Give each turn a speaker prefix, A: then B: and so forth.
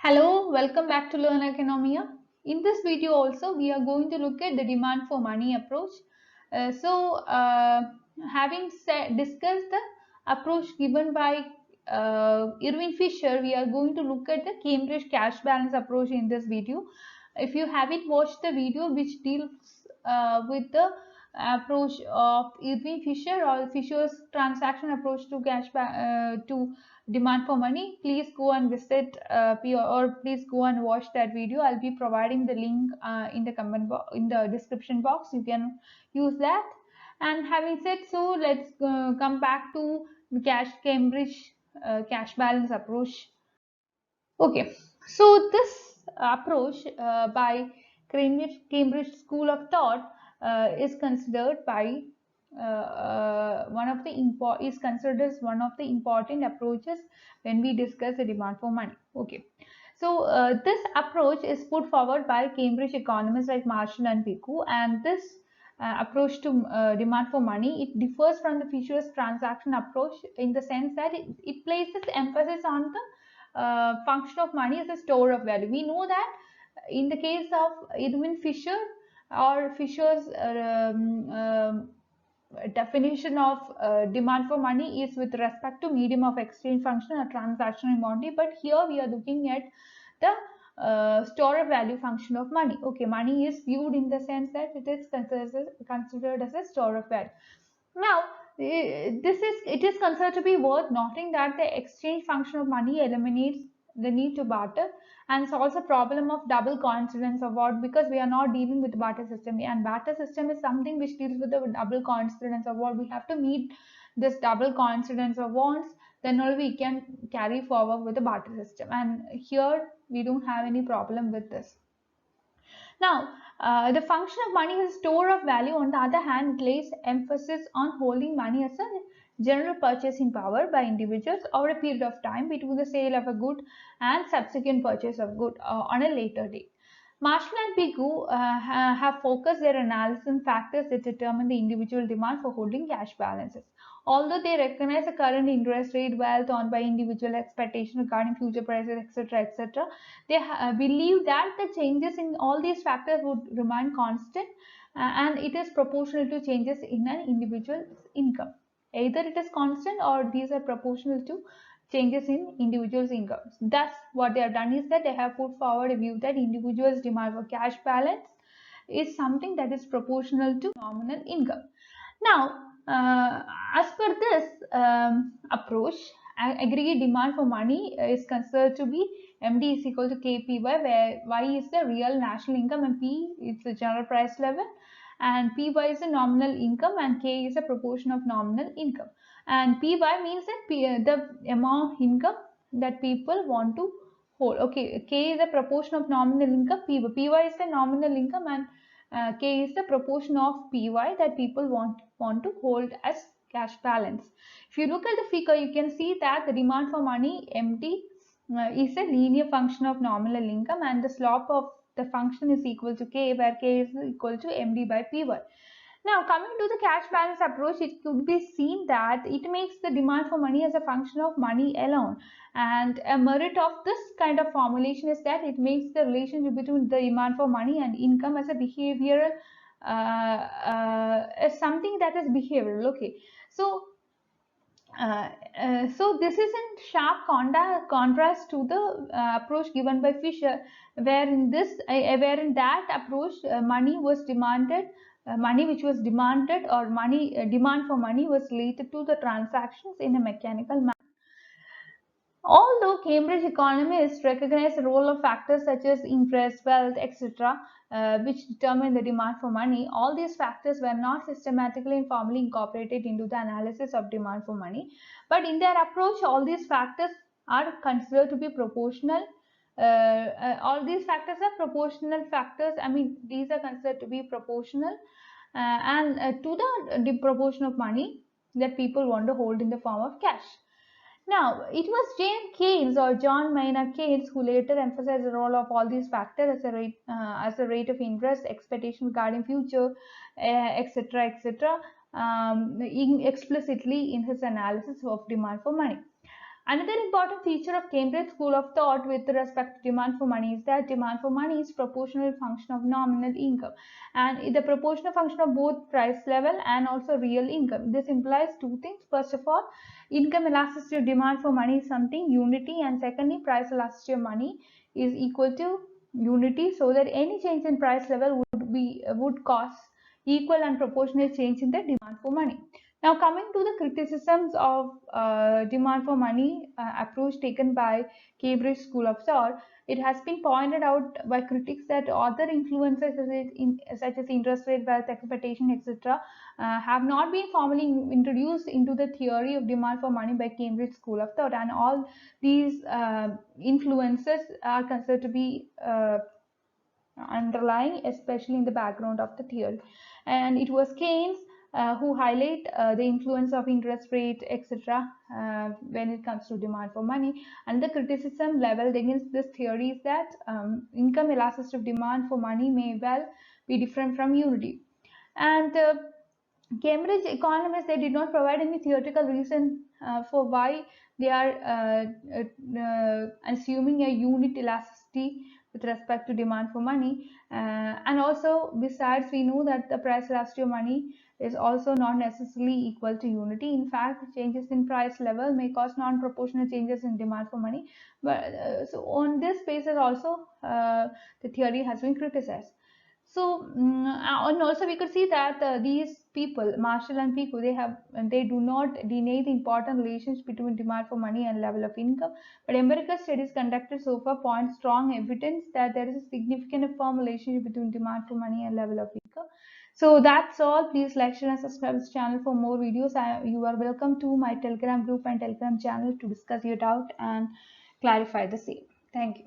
A: Hello, welcome back to Learn Economia. In this video also we are going to look at the demand for money approach. Having discussed the approach given by Irving Fisher, we are going to look at the Cambridge cash balance approach in this video. If you haven't watched the video which deals with the approach of Irving Fisher or Fisher's transaction approach to to demand for money, please go and visit or please go and watch that video. I'll be providing the link in the in the description box. You can use that. And having said so, let's come back to the Cambridge cash balance approach. Okay, so this approach by Cambridge School of Thought is considered by is considered as one of the important approaches when we discuss the demand for money. Okay, so this approach is put forward by Cambridge economists like Marshall and Pigou, and this approach to demand for money, it differs from the Fisher's transaction approach in the sense that it places emphasis on the function of money as a store of value. We know that in the case of Edwin Fisher or Fisher's definition of demand for money is with respect to medium of exchange function or transactional money, but here we are looking at the store of value function of money. Okay, money is viewed in the sense that it is considered as a store of value. Now, it is considered to be worth noting that the exchange function of money eliminates the need to barter and solves the problem of double coincidence of what, because we are not dealing with barter system, and barter system is something which deals with the double coincidence of what. We have to meet this double coincidence of wants, then only we can carry forward with the barter system, and here we don't have any problem with this. Now, the function of money is a store of value. On the other hand, it lays emphasis on holding money as a general purchasing power by individuals over a period of time between the sale of a good and subsequent purchase of good on a later date. Marshall and Pigou have focused their analysis on factors that determine the individual demand for holding cash balances. Although they recognize the current interest rate, wealth earned by individual, expectation regarding future prices, etc., etc., they believe that the changes in all these factors would remain constant, and it is proportional to changes in an individual's income. Either it is constant or these are proportional to changes in individuals' incomes. Thus, what they have done is that they have put forward a view that individuals' demand for cash balance is something that is proportional to nominal income. Now, as per this approach, aggregate demand for money is considered to be MD is equal to KPY, where Y is the real national income and P is the general price level, and PY is the nominal income and K is a proportion of nominal income. And PY means that the amount income that people want to hold. Okay, K is the proportion of nominal income, PY is the nominal income, and K is the proportion of PY that people want to hold as cash balance. If you look at the figure, you can see that the demand for money, MT, is a linear function of nominal income, and the slope of the function is equal to K, where K is equal to MD by PY. Now, coming to the cash balance approach, it could be seen that it makes the demand for money as a function of money alone. And a merit of this kind of formulation is that it makes the relationship between the demand for money and income as a behavioral, as something that is behavioral. Okay, so so this is in sharp contrast to the approach given by Fisher, where in that approach money was demanded, money which was demanded or money demand for money was related to the transactions in a mechanical manner. Although Cambridge economists recognize the role of factors such as interest, wealth, etc., which determine the demand for money, all these factors were not systematically and formally incorporated into the analysis of demand for money. But in their approach, all these factors are considered to be proportional. All these factors are proportional factors. I mean, these are considered to be proportional and to the proportion of money that people want to hold in the form of cash. Now, it was James Keynes or John Maynard Keynes who later emphasized the role of all these factors as a rate of interest, expectation regarding future, etc., etc., explicitly in his analysis of demand for money. Another important feature of Cambridge School of Thought with respect to demand for money is that demand for money is proportional function of nominal income, and the proportional function of both price level and also real income. This implies two things. First of all, income elasticity of demand for money is something unity, and secondly, price elasticity of money is equal to unity, so that any change in price level would cause equal and proportional change in the demand for money. Now, coming to the criticisms of demand for money approach taken by Cambridge School of Thought, it has been pointed out by critics that other influences such as interest rate, wealth expectation, etc., have not been formally introduced into the theory of demand for money by Cambridge School of Thought, and all these influences are considered to be underlying, especially in the background of the theory. And it was Keynes who highlight the influence of interest rate, etc., when it comes to demand for money. And the criticism leveled against this theory is that income elasticity of demand for money may well be different from unity. And Cambridge economists, they did not provide any theoretical reason for why they are assuming a unit elasticity with respect to demand for money. And also, besides, we know that the price elasticity of money is also not necessarily equal to unity. In fact, changes in price level may cause non-proportional changes in demand for money. But so on this basis also, the theory has been criticized. So, and also we could see that these people, Marshall and Pico, they do not deny the important relationship between demand for money and level of income. But empirical studies conducted so far point strong evidence that there is a significant and firm relationship between demand for money and level of income. So that's all. Please like, share, and subscribe to this channel for more videos. You are welcome to my Telegram group and Telegram channel to discuss your doubt and clarify the same. Thank you.